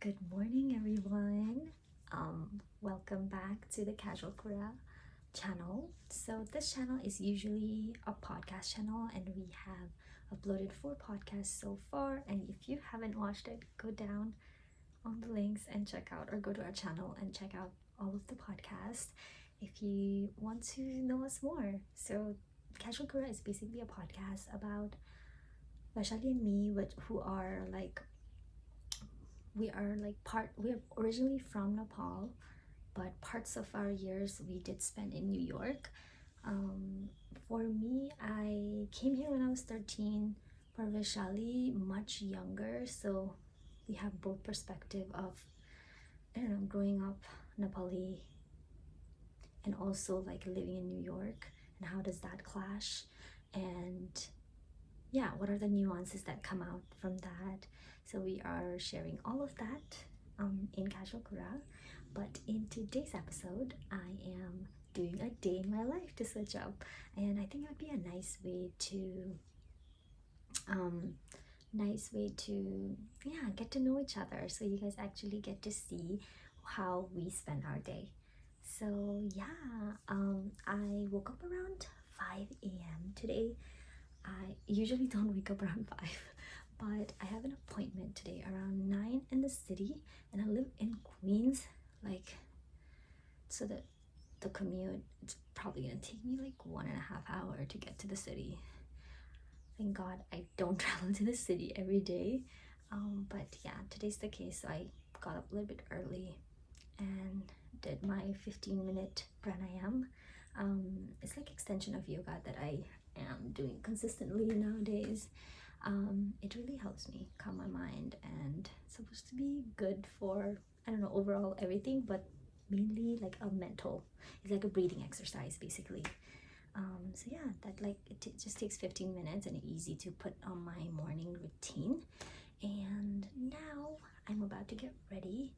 Good morning, everyone. Welcome back to the Casual Kura channel. So this channel is usually a podcast channel, and we have uploaded 4 podcasts so far. And if you haven't watched it, go down on the links and check out, or go to our channel and check out all of the podcasts if you want to know us more. So Casual Kura is basically a podcast about Vaishali and me, who are like we're originally from Nepal, but parts of our years we did spend in New York. For me, I came here when I was 13. For Vaishali, much younger, so we have both perspective of, growing up Nepali and also like living in New York, and how does that clash, and yeah, what are the nuances that come out from that. So we are sharing all of that in Casual Kura. But in today's episode, I am doing a day in my life to switch up, and I think it would be a nice way to get to know each other, so you guys actually get to see how we spend our day. So I woke up around 5 a.m. today. I usually don't wake up around 5, but I have an appointment today around 9 in the city, and I live in Queens, so that the commute, it's probably gonna take me like 1.5 hours to get to the city. Thank God I don't travel to the city every day, but yeah, today's the case. So I got up a little bit early and did my 15-minute pranayam. It's like extension of yoga that I am doing consistently nowadays. It really helps me calm my mind, and it's supposed to be good for, overall everything, but mainly like it's like a breathing exercise basically. It just takes 15 minutes and easy to put on my morning routine. And now I'm about to get ready.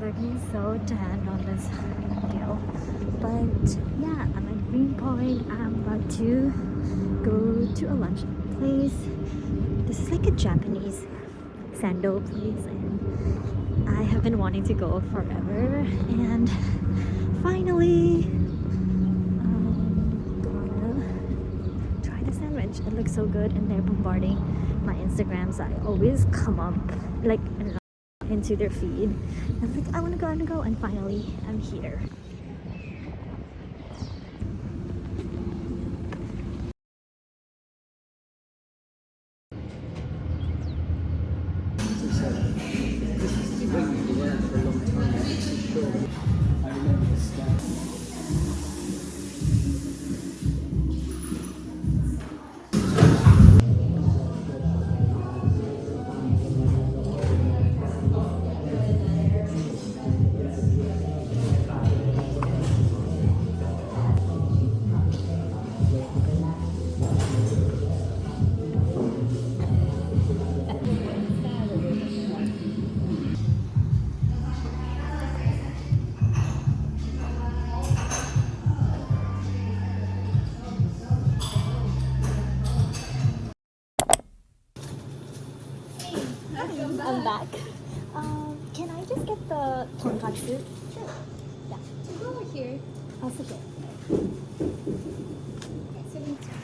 looking so tan on this video. But yeah, I'm at Greenpoint. I'm about to go to a lunch place. This is like a Japanese sando place, and I have been wanting to go forever. And finally, gonna try the sandwich. It looks so good, and they're bombarding my Instagrams. I always come up like into their feed. I'm like, I want to go, and finally, I'm here. I'm back. Can I just get the tonkatsu? Sure. Yeah. So go over here. I'll sit there. Okay, so thank you.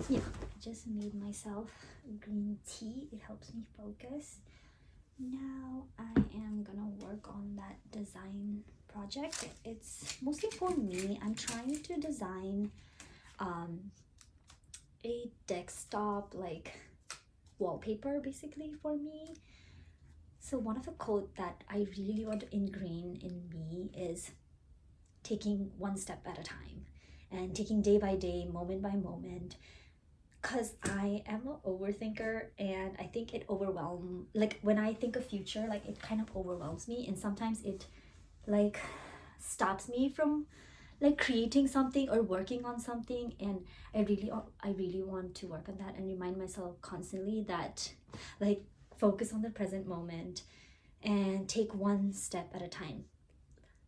Yeah, I just made myself green tea. It helps me focus. Now I am gonna work on that design project. It's mostly for me. I'm trying to design a desktop like wallpaper basically for me. So one of the quote that I really want to ingrain in me is taking one step at a time and taking day by day, moment by moment, because I am an overthinker, and I think it overwhelms, like when I think of future, like it kind of overwhelms me, and sometimes it like stops me from like creating something or working on something. And I really want to work on that and remind myself constantly that like focus on the present moment and take one step at a time,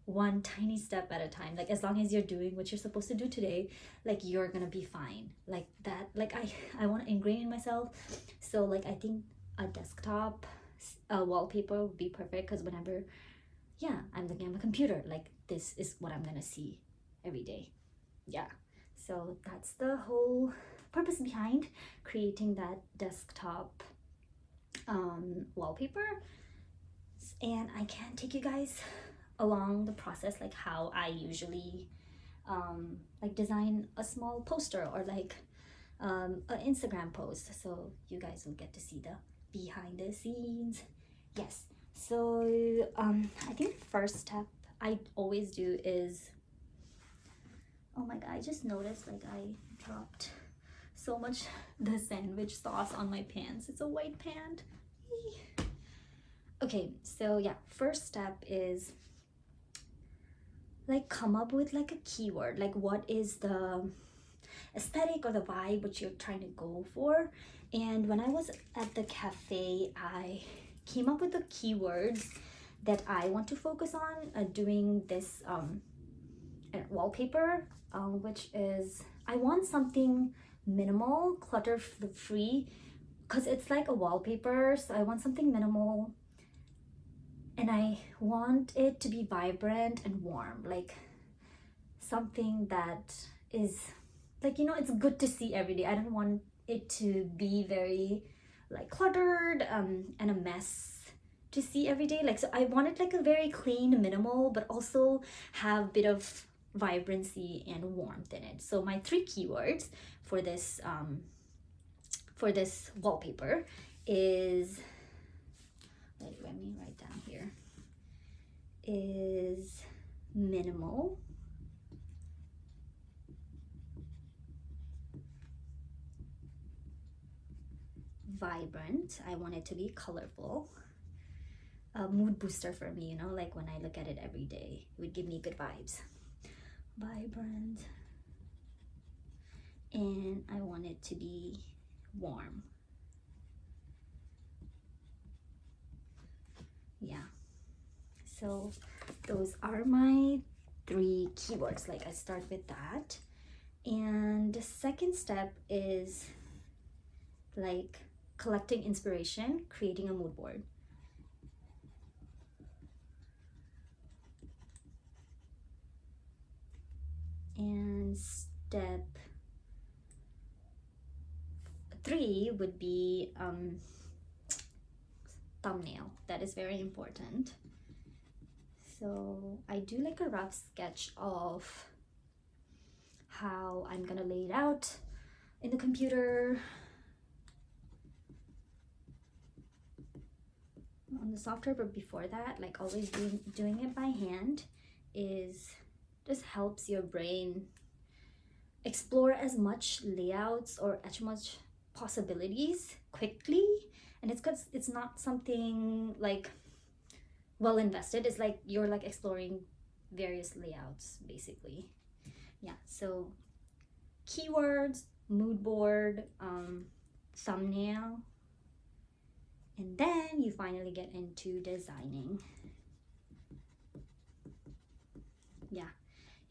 one tiny step at a time. Like as long as you're doing what you're supposed to do today, like you're gonna be fine. Like that, like I want to ingrain in myself. So like I think a desktop wallpaper would be perfect, because whenever I'm looking at my computer, like this is what I'm gonna see every day. Yeah, so that's the whole purpose behind creating that desktop wallpaper. And I can take you guys along the process, like how I usually like design a small poster or like an Instagram post, so you guys will get to see the behind the scenes. Yes, so I think the first step I always do is, oh my god, I just noticed like I dropped so much the sandwich sauce on my pants. It's a white pant. Okay, so yeah, first step is like come up with like a keyword, like what is the aesthetic or the vibe which you're trying to go for. And when I was at the cafe, I came up with the keywords that I want to focus on doing this wallpaper, which is, I want something minimal, clutter free, because it's like a wallpaper, so I want something minimal, and I want it to be vibrant and warm, like something that is like, you know, it's good to see every day. I don't want it to be very like cluttered and a mess to see every day. Like, so I want it like a very clean, minimal, but also have a bit of vibrancy and warmth in it. So my 3 keywords for this wallpaper is, wait, let me write down here, is minimal, vibrant, I want it to be colorful, a mood booster for me, you know, like when I look at it every day, it would give me good vibes. Vibrant, and I want it to be warm. Yeah, so those are my 3 keywords. Like I start with that, and the second step is like collecting inspiration, creating a mood board. And step 3 would be thumbnail. That is very important. So I do like a rough sketch of how I'm gonna lay it out in the computer, on the software. But before that, like always doing it by hand is just helps your brain explore as much layouts or as much possibilities quickly. And it's because it's not something like well invested. It's like you're like exploring various layouts basically. Yeah, so keywords, mood board, thumbnail, and then you finally get into designing. Yeah,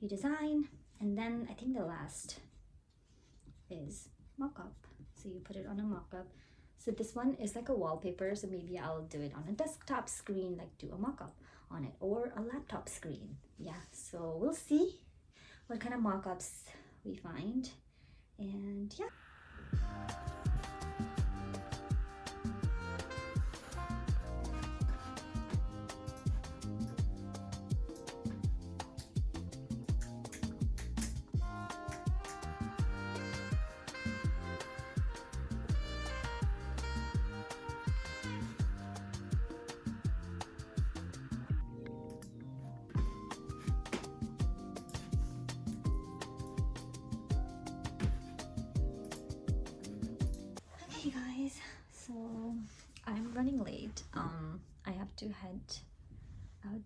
you design, and then I think the last is mock-up. So you put it on a mock-up. So this one is like a wallpaper, so maybe I'll do it on a desktop screen, like do a mock-up on it, or a laptop screen. Yeah, so we'll see what kind of mock-ups we find. And yeah.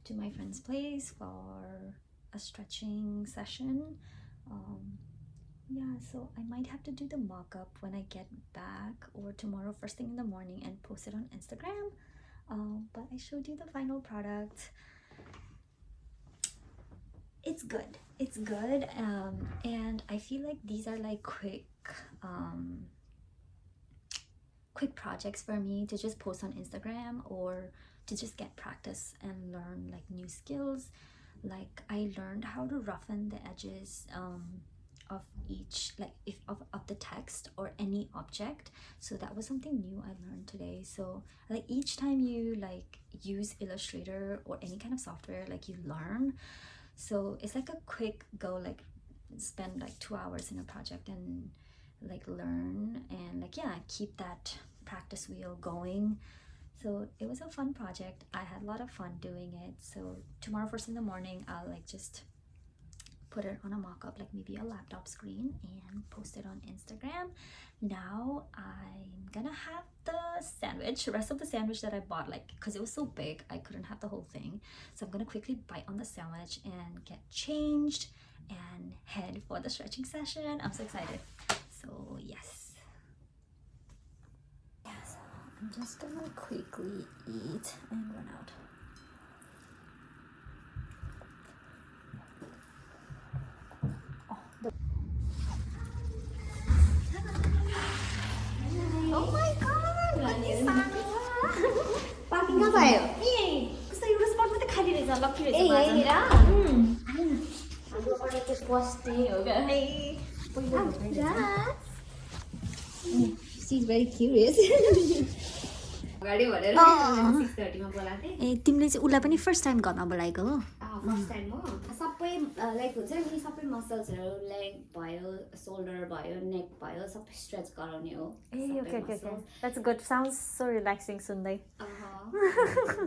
to my friend's place for a stretching session. Yeah, so I might have to do the mock-up when I get back or tomorrow first thing in the morning and post it on Instagram. But I showed you the final product. It's good. It's good. And I feel like these are like quick projects for me to just post on Instagram or to just get practice and learn like new skills. Like I learned how to roughen the edges of each, like if of the text or any object, so that was something new I learned today. So like each time you like use Illustrator or any kind of software, like you learn. So it's like a quick go, like spend like 2 hours in a project and like learn and like yeah, keep that practice wheel going. So it was a fun project. I had a lot of fun doing it. So tomorrow first in the morning I'll like just put it on a mock-up, like maybe a laptop screen, and post it on Instagram. Now I'm gonna have the rest of the sandwich that I bought, like because it was so big I couldn't have the whole thing. So I'm gonna quickly bite on the sandwich and get changed and head for the stretching session. I'm so excited. So yes. So I'm just gonna quickly eat and run out. Oh my god! Parking ka tayo? Gusto yung spot mo kali rin sa lucky rin sa Mira. Ako pa rin ito poste, okay? She's very curious. गाडी भनेर 6:30 मा बोलाथे ए तिमीले चाहिँ उलाई पनि first time गर्न बोलाएको हो फर्स्ट टाइम हो सबै लाइक हुन्छ नि सबै मसल्सहरु लाइक भयो शोल्डर भयो नेक भयो सबै स्ट्रेच गराउने हो ए okay okay okay that's good sounds so relaxing सुन्दै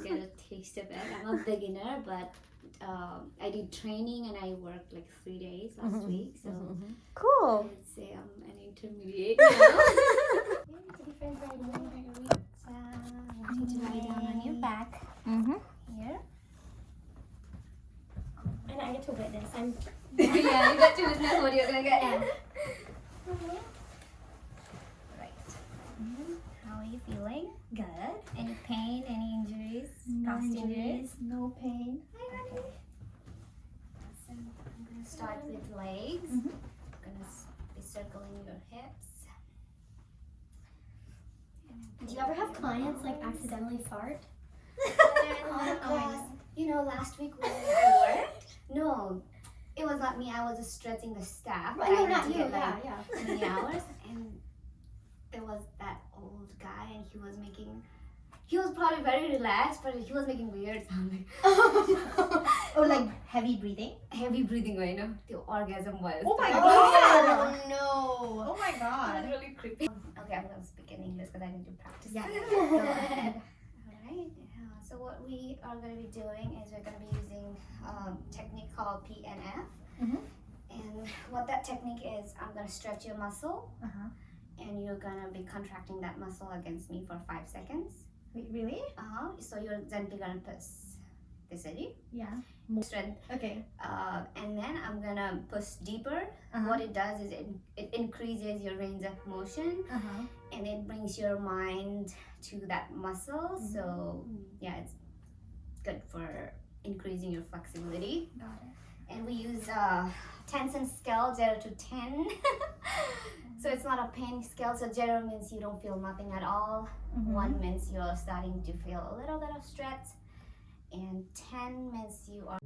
get a taste of it. I'm a beginner, but I did training and I worked like 3 days last week, so cool. I would say I'm an intermediate now. You need to lie down on your back here. And I get to witness. Yeah, you got to witness what you're gonna get. Right. How are you feeling? Good. Any pain? Any injuries? No Past injuries, no pain. Okay. So I'm gonna start with legs. I'm gonna be circling your hips. Do you ever have clients like accidentally fart? You know, last week when I worked, no, it was not me. I was just stretching the staff. Right, no, I had not to you. get, like, Yeah. many hours, and there was that old guy, and he was probably very relaxed, but he was making weird sound, Oh, like heavy breathing? heavy breathing, you know, the orgasm was. Oh my god! god! No! Oh my That god! was really creepy. Okay, I'm gonna speak in English because I need to practice. Yeah. Go ahead. Alright, so what we are going to be doing is we're going to be using technique called PNF. And what that technique is, I'm going to stretch your muscle and you're going to be contracting that muscle against me for 5 seconds. Wait, really? So you're gently going to push this area. Yeah. Strength. Okay. And then I'm going to push deeper. What it does is it increases your range of motion. And it brings your mind to that muscle. So yeah, it's good for increasing your flexibility. Got it. And we use tension scale 0 to 10. So it's not a pain scale. So 0 means you don't feel nothing at all. 1 means you're starting to feel a little bit of stretch, and 10 means you are